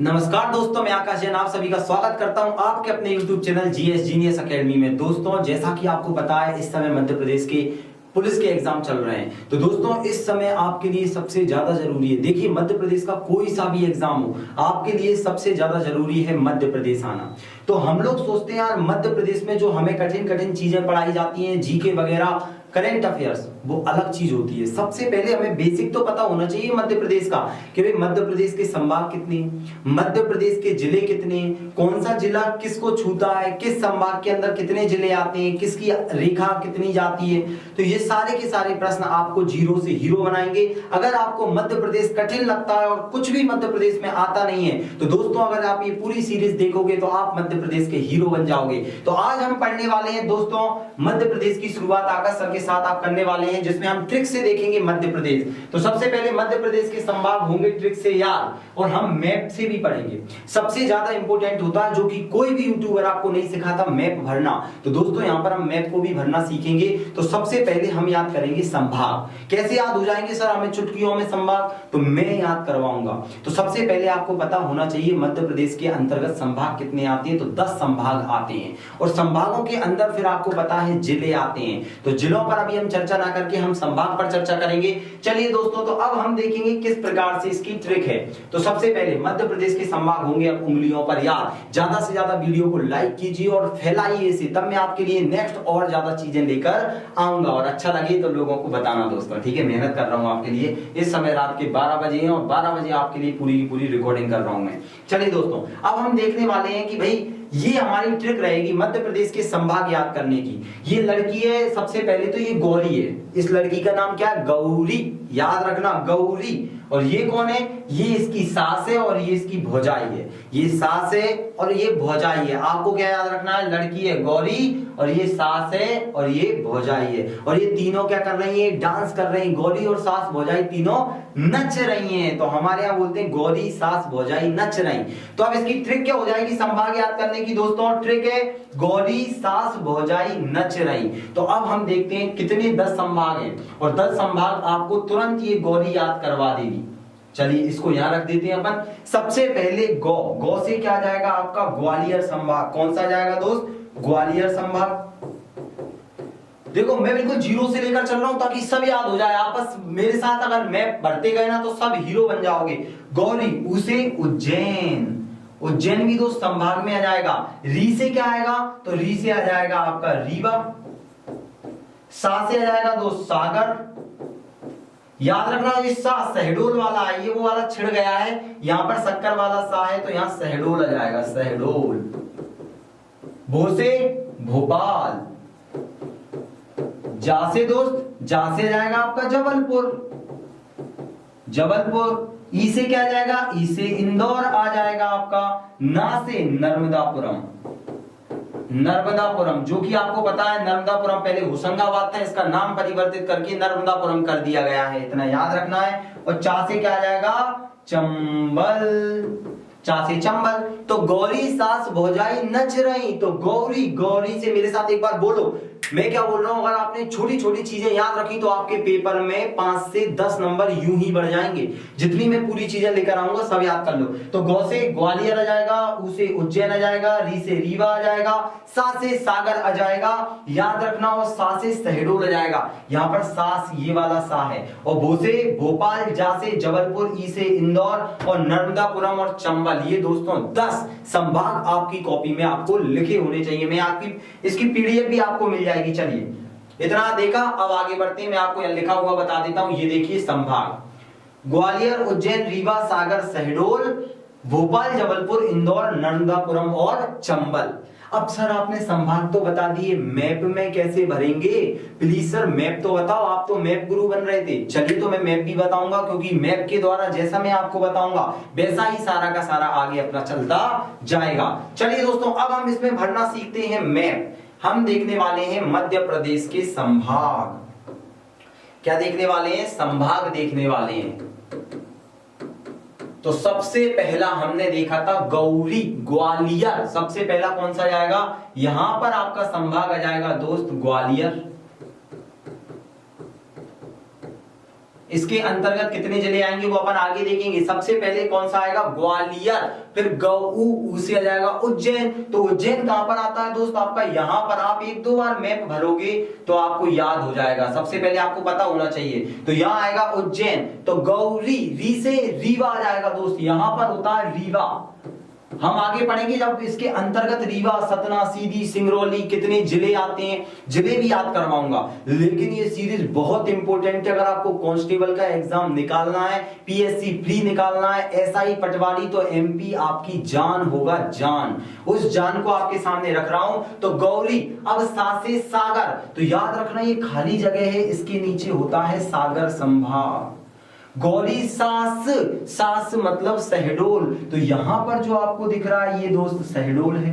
नमस्कार दोस्तों, मैं आकाश जैन आप सभी का स्वागत करता हूं आपके अपने YouTube channel GS genius academy में। दोस्तों, जैसा कि आपको पता है, इस समय मध्य प्रदेश के पुलिस के एग्जाम चल रहे हैं। तो दोस्तों, इस समय आपके लिए सबसे ज्यादा जरूरी है, देखिए मध्य प्रदेश का कोई सा भी एग्जाम हो, आपके लिए सबसे ज्यादा जरूरी है मध्य प्रदेश आना। तो हम लोग सोचते हैं यार, मध्य प्रदेश में जो हमें कठिन कठिन चीजें पढ़ाई जाती हैं, जीके वगैरह, करंट अफेयर्स, वो अलग चीज होती है। सबसे पहले हमें बेसिक तो पता होना चाहिए मध्य प्रदेश का कि भाई मध्य प्रदेश के संभाग कितने, मध्य प्रदेश के जिले कितने, कौन सा जिला किसको छूता है, किस संभाग के अंदर कितने जिले आते हैं, किसकी रेखा कितनी जाती है। तो ये सारे के सारे प्रश्न आपको जीरो से हीरो बनाएंगे। अगर आपको मध्य प्रदेश कठिन लगता है और कुछ भी मध्य प्रदेश में आता नहीं है, तो दोस्तों अगर आप ये पूरी सीरीज देखोगे तो आप मध्य प्रदेश के हीरो बन जाओगे। तो आज हम पढ़ने वाले हैं दोस्तों मध्य प्रदेश की शुरुआत आकाश सर के साथ आप करने वाले हैं, जिसमें हम ट्रिक से देखेंगे मध्य प्रदेश। तो सबसे पहले मध्य प्रदेश के संभाग होंगे ट्रिक से यार, और हम मैप से भी पढ़ेंगे। सबसे ज्यादा इंपॉर्टेंट होता है, जो कि कोई भी यूट्यूबर आपको नहीं सिखाता, मैप भरना। तो दोस्तों यहां पर हम मैप को भी भरना सीखेंगे। तो सबसे पहले हम याद करेंगे संभाग। कैसे याद हो जाएंगे सर हमें चुटकियों में संभाग? तो मैं याद करवाऊंगा। तो सबसे पहले आपको पता होना चाहिए मध्य प्रदेश के अंतर्गत संभाग कितने आते हैं। तो 10 संभाग आते हैं, और संभागों के अंदर फिर आपको पता है जिले आते हैं। तो जिलों पर अभी हम चर्चा ना करके हम संभाग पर चर्चा करेंगे। चलिए दोस्तों, तो अब हम देखेंगे किस प्रकार से इसकी ट्रिक है। तो सबसे पहले मध्य प्रदेश के संभाग होंगे अब उंगलियों पर यार। ज्यादा से ज्यादा वीडियो को लाइक कीजिए और फैलाइए इसे, तब मैं आपके लिए नेक्स्ट और ज्यादा चीजें लेकर आऊंगा। और अच्छा लगे तो लोगों को बताना दोस्तों, ठीक है। मेहनत कर रहा हूं आपके लिए। इस समय रात के 12 बजे हैं और 12 बजे आपके लिए पूरी की पूरी रिकॉर्डिंग कर रहा हूं मैं। चलिए दोस्तों, अब हम देखने वाले हैं कि भाई ये हमारी ट्रिक रहेगी मध्य प्रदेश के संभाग याद करने की। ये लड़की है, सबसे पहले तो ये गौरी है। इस लड़की का नाम क्या है? गौरी। याद रखना, गौरी। और ये कौन है? ये इसकी सास है और ये इसकी भौजाई है। ये सास है और ये भौजाई है। आपको क्या याद रखना है? लड़की है गौरी और ये सास है और ये भौजाई है। और ये तीनों क्या कर रही है? डांस कर रही है। गौरी और सास भौजाई तीनों नच रही हैं। तो हमारे यहाँ बोलते हैं गौरी सास भौजाई नच रही। तो अब इसकी ट्रिक क्या हो जाएगी संभाग याद करने की? दोस्तों ट्रिक है गौरी सास भौजाई नच रही। तो अब हम देखते हैं कितने 10 संभाग हैं, और 10 संभाग आपको तुरंत ये गौरी याद करवा देगी। चलिए इसको यहां रख देते हैं अपन। सबसे पहले गौ। गौ से क्या जाएगा आपका? ग्वालियर संभाग। कौन सा जाएगा दोस्त? ग्वालियर संभाग। देखो मैं बिल्कुल जीरो से लेकर चल रहा हूं ताकि सब याद हो जाए। आप बस मेरे साथ अगर मैप भरते गए ना तो सब हीरो बन जाओगे। गौरी, उसे उज्जैन। उज्जैन भी दोस्त संभाग में आ जाएगा। री से क्या आएगा? तो री से आ जाएगा आपका रीवा। सा से आ जाएगा दोस्त सागर। याद रखना ये सा शहडोल वाला है, ये वो वाला छिड़ गया है। यहां पर शक्कर वाला सा है तो यहां शहडोल आ जाएगा, शहडोल। भो से भोपाल। जा से दोस्त, जा से जाएगा आपका जबलपुर। जबलपुर। ई से क्या जाएगा? ई से इंदौर आ जाएगा आपका। ना से नर्मदापुरम। नर्मदापुरम, जो कि आपको पता है नर्मदापुरम पहले होशंगाबाद था, इसका नाम परिवर्तित करके नर्मदापुरम कर दिया गया है, इतना याद रखना है। और चा से क्या आ जाएगा? चंबल। चा से चंबल। तो गौरी सास भौजाई नच रही। तो गौरी, गौरी से मेरे साथ एक बार बोलो। मैं क्या बोल रहा हूं? अगर आपने छोटी छोटी चीजें याद रखी तो आपके पेपर में 5 से 10 नंबर यूं ही बढ़ जाएंगे। जितनी मैं पूरी चीजें लेकर आऊंगा सब याद कर लो। तो गौ से ग्वालियर आ जाएगा, उ से उज्जैन आ जाएगा, री से रीवा आ जाएगा, सा से सागर आ जाएगा, याद रखना। और सा से शहडोल आ जाएगा। यहाँ पर सास ये वाला सा है। और भो से भोपाल, जा से जबलपुर, ई से इंदौर, और नर्मदापुरम और चंबल। ये दोस्तों 10 संभाग आपकी कॉपी में आपको लिखे होने चाहिए। मैं आपकी इसकी पीडीएफ भी आपको मिल जाएगी। चलिए इतना देखा, अब आगे बढ़ते हैं। मैं आपको यहां लिखा हुआ बता देता हूं। ये देखिए संभाग ग्वालियर, उज्जैन, रीवा, सागर, शहडोल, भोपाल, जबलपुर, इंदौर, नर्मदापुरम और चंबल। अब सर आपने संभाग तो बता दिए, मैप में कैसे भरेंगे? प्लीज सर मैप तो बताओ, आप तो मैप गुरु बन रहे थे। चलिए तो मैं मैप भी बताऊंगा, क्योंकि मैप के द्वारा जैसा मैं आपको बताऊंगा वैसा ही सारा का सारा आगे अपना चलता जाएगा। चलिए दोस्तों, अब हम इसमें भरना सीखते हैं मैप। हम देखने वाले हैं मध्य प्रदेश के संभाग। क्या देखने वाले हैं? संभाग देखने वाले हैं। तो सबसे पहला हमने देखा था गौरी, ग्वालियर। सबसे पहला कौन सा जाएगा? यहां पर आपका संभाग आ जाएगा दोस्त ग्वालियर। इसके अंतर्गत कितने जिले आएंगे वो अपन आगे देखेंगे। सबसे पहले कौन सा आएगा, ग्वालियर, फिर गऊ से आ जाएगा उज्जैन। तो उज्जैन कहां पर आता है दोस्त आपका, यहां पर। आप एक दो बार मैप भरोगे तो आपको याद हो जाएगा, सबसे पहले आपको पता होना चाहिए। तो यहां आएगा उज्जैन, तो गौरी, री से रीवा आ जाएगा दोस्त, यहां पर होता है रीवा। हम आगे पढ़ेंगे जब इसके अंतर्गत रीवा, सतना, सीधी, सिंगरौली कितने जिले आते हैं, जिले भी याद करवाऊंगा। लेकिन ये सीरीज बहुत इंपॉर्टेंट है, अगर आपको कांस्टेबल का एग्जाम निकालना है, पीएससी प्री निकालना है, एसआई पटवारी, तो एमपी आपकी जान होगा, जान। उस जान को आपके सामने रख रहा हूं। तो गौरी, अब सा से सागर, तो याद रखना ये खाली जगह है, इसके नीचे होता है सागर संभाग। गौरी सास, सास मतलब शहडोल, तो यहां पर जो आपको दिख रहा है ये दोस्त शहडोल है,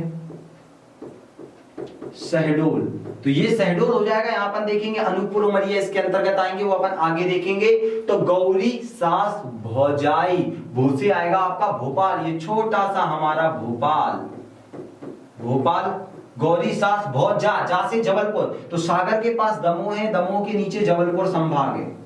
शहडोल। तो ये शहडोल हो जाएगा। यहां पर देखेंगे अनूपपुर उमरिया इसके अंतर्गत आएंगे, वो अपन आगे देखेंगे। तो गौरी सास भौजाई, भू से आएगा आपका भोपाल, ये छोटा सा हमारा भोपाल, भोपाल। गौरी सास भौजा, जा से जबलपुर, तो सागर के पास दमोह है, दमोह के नीचे जबलपुर संभाग है।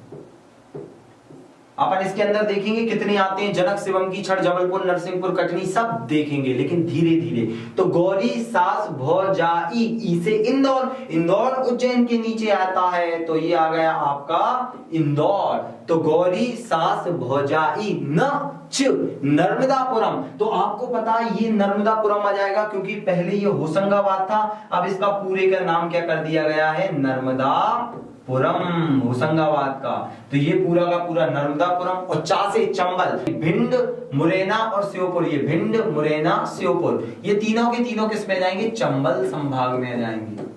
अपन इसके अंदर देखेंगे कितने आते हैं, जनक, शिवम की छड़, जबलपुर, नरसिंहपुर, कटनी, सब देखेंगे लेकिन धीरे धीरे। तो गौरी सास भौजाई, ई से इंदौर, इंदौर उज्जैन के नीचे आता है, तो ये आ गया आपका इंदौर। तो गौरी सास भौजाई, न च नर्मदापुरम, तो आपको पता है ये नर्मदापुरम आ जाएगा क्योंकि पहले ये होशंगाबाद था, अब इसका पूरे का नाम क्या कर दिया गया है, नर्मदापुरम, होशंगाबाद का। तो ये पूरा का पूरा नर्मदापुरम। और चा से चंबल, भिंड, मुरैना और श्योपुर, ये भिंड, मुरैना, श्योपुर, ये तीनों के तीनों किस में जाएंगे, चंबल संभाग में जाएंगे।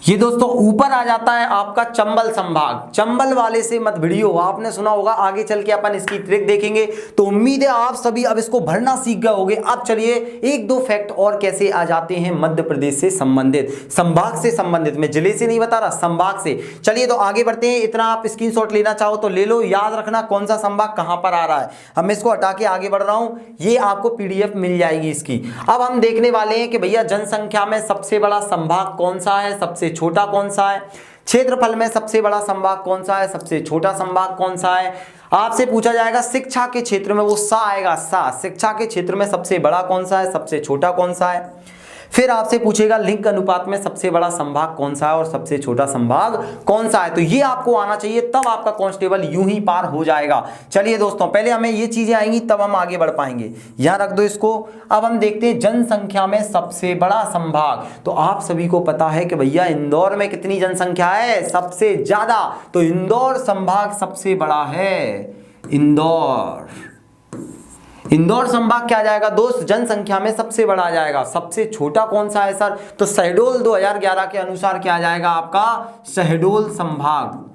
ये दोस्तों ऊपर आ जाता है आपका चंबल संभाग। चंबल वाले से मत भिड़ियो, आपने सुना होगा, आगे चल के अपन इसकी ट्रिक देखेंगे। तो उम्मीद है आप सभी अब इसको भरना सीख गए होंगे। अब चलिए एक दो फैक्ट और कैसे आ जाते हैं मध्य प्रदेश से संबंधित, संभाग से संबंधित, मैं जिले से नहीं बता रहा, संभाग से। चलिए तो आगे बढ़ते हैं। इतना आप स्क्रीनशॉट लेना चाहो तो ले लो, याद रखना कौन सा संभाग कहां पर आ रहा है। अब मैं इसको हटा के आगे बढ़ रहा हूं, ये आपको पीडीएफ मिल जाएगी इसकी। अब हम देखने वाले हैं कि भैया जनसंख्या में सबसे बड़ा संभाग कौन सा है, सबसे छोटा कौन सा है, क्षेत्रफल में सबसे बड़ा संभाग कौन सा है, सबसे छोटा संभाग कौन सा है। आपसे पूछा जाएगा शिक्षा के क्षेत्र में, वो सा आएगा, सा, शिक्षा के क्षेत्र में सबसे बड़ा कौन सा है, सबसे छोटा कौन सा है। फिर आपसे पूछेगा लिंग अनुपात में सबसे बड़ा संभाग कौन सा है और सबसे छोटा संभाग कौन सा है। तो ये आपको आना चाहिए, तब आपका कांस्टेबल यूं ही पार हो जाएगा। चलिए दोस्तों, पहले हमें ये चीजें आएंगी तब हम आगे बढ़ पाएंगे, यहां रख दो इसको। अब हम देखते हैं जनसंख्या में सबसे बड़ा संभाग। तो आप सभी को पता है कि भैया इंदौर में कितनी जनसंख्या है, सबसे ज्यादा। तो इंदौर संभाग सबसे बड़ा है, इंदौर। इंदौर संभाग क्या जाएगा दोस्त, जनसंख्या में सबसे बड़ा आ जाएगा। सबसे छोटा कौन सा है सर, तो शहडोल 2011 के अनुसार क्या जाएगा आपका, शहडोल संभाग,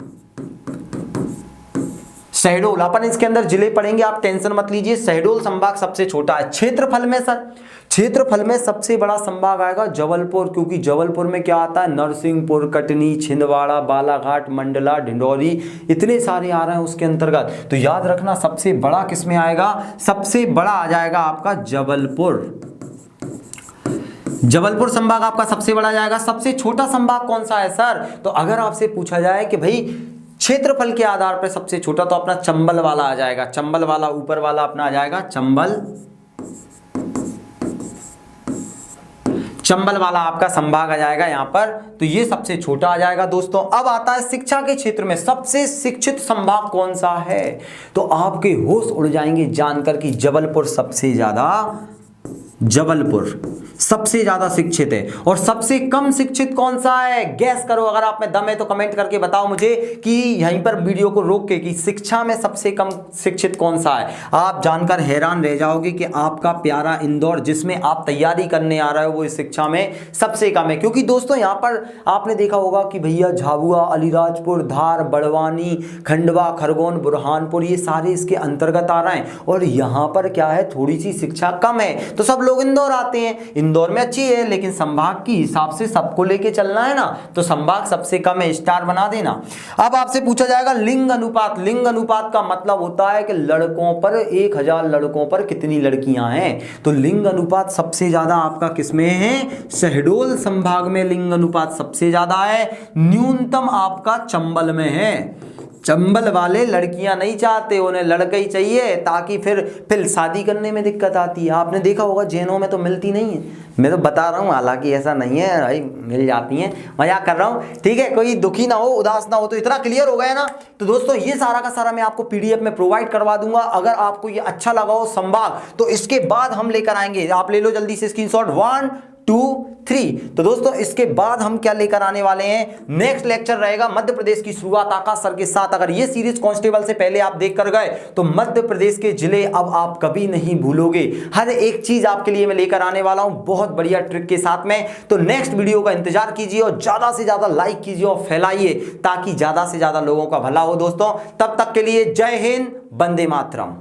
शहडोल। अपन इसके अंदर जिले पढ़ेंगे, आप टेंशन मत लीजिए। शहडोल संभाग सबसे छोटा है। क्षेत्रफल में सर, क्षेत्रफल में सबसे बड़ा संभाग आएगा जबलपुर, क्योंकि जबलपुर में क्या आता है, नरसिंहपुर, कटनी, छिंदवाड़ा, बालाघाट, मंडला, ढिंडोरी, इतने सारे आ रहे हैं उसके अंतर्गत। तो याद रखना सबसे बड़ा किस में आएगा, सबसे बड़ा आ जाएगा आपका जबलपुर। जबलपुर संभाग आपका सबसे बड़ा जाएगा। सबसे छोटा संभाग कौन सा है सर, तो अगर आपसे पूछा जाए कि भाई क्षेत्रफल के आधार पर सबसे छोटा, तो अपना चंबल वाला आ जाएगा। चंबल वाला ऊपर वाला अपना आ जाएगा, चंबल, चंबल वाला आपका संभाग आ जाएगा यहां पर। तो ये सबसे छोटा आ जाएगा दोस्तों। अब आता है शिक्षा के क्षेत्र में सबसे शिक्षित संभाग कौन सा है। तो आपके होश उड़ जाएंगे जानकर कि जबलपुर सबसे ज्यादा, जबलपुर सबसे ज्यादा शिक्षित है। और सबसे कम शिक्षित कौन सा है, गैस करो। अगर आप में दम है तो कमेंट करके बताओ मुझे कि यहीं पर वीडियो को रोक के कि शिक्षा में सबसे कम शिक्षित कौन सा है। आप जानकर हैरान रह जाओगे कि आपका प्यारा इंदौर, जिसमें आप तैयारी करने आ रहे हो, वो इस शिक्षा में सबसे कम है। क्योंकि दोस्तों यहाँ पर आपने देखा होगा कि भैया झाबुआ, अलीराजपुर, धार, बड़वानी, खंडवा, खरगोन, बुरहानपुर, ये सारे इसके अंतर्गत आ रहे हैं। और यहाँ पर क्या है, थोड़ी सी शिक्षा कम है, तो सब लोग इंदौर आते हैं। इंदौर में अच्छी है, लेकिन संभाग की हिसाब से सबको लेके चलना है ना, तो संभाग सबसे कम है, स्टार बना देना। अब आपसे पूछा जाएगा लिंग अनुपात। लिंग अनुपात का मतलब होता है कि लड़कों पर 1000 लड़कों पर कितनी लड़कियां हैं। तो लिंग अनुपात सबसे ज्यादा आपका किसमें है, शहडोल संभाग में लिंग अनुपात सबसे ज्यादा है। न्यूनतम आपका चंबल में है। चंबल वाले लड़कियां नहीं चाहते, उन्हें लड़का ही चाहिए, ताकि फिर शादी करने में दिक्कत आती है। आपने देखा होगा जैनों में तो मिलती नहीं है, मैं तो बता रहा हूँ, हालांकि ऐसा नहीं है भाई, मिल जाती हैं, मजाक कर रहा हूँ, ठीक है। कोई दुखी ना हो, उदास ना हो। तो इतना क्लियर हो गया ना। तो दोस्तों ये सारा का सारा मैं आपको पीडीएफ में प्रोवाइड करवा दूंगा। अगर आपको ये अच्छा लगा हो संवाद, तो इसके बाद हम लेकर आएंगे, आप ले लो जल्दी से स्क्रीनशॉट, 1 2 3। तो दोस्तों इसके बाद हम क्या लेकर आने वाले हैं, नेक्स्ट लेक्चर रहेगा मध्य प्रदेश की शुरुआत आकाश सर के साथ। अगर ये सीरीज कांस्टेबल से पहले आप देख कर गए तो मध्य प्रदेश के जिले अब आप कभी नहीं भूलोगे। हर एक चीज आपके लिए मैं लेकर आने वाला हूं बहुत बढ़िया ट्रिक के साथ में। तो नेक्स्ट वीडियो का इंतजार कीजिए और ज्यादा से ज्यादा लाइक कीजिए और फैलाइए, ताकि ज्यादा से ज्यादा लोगों का भला हो। दोस्तों तब तक के लिए जय हिंद, वंदे मातरम।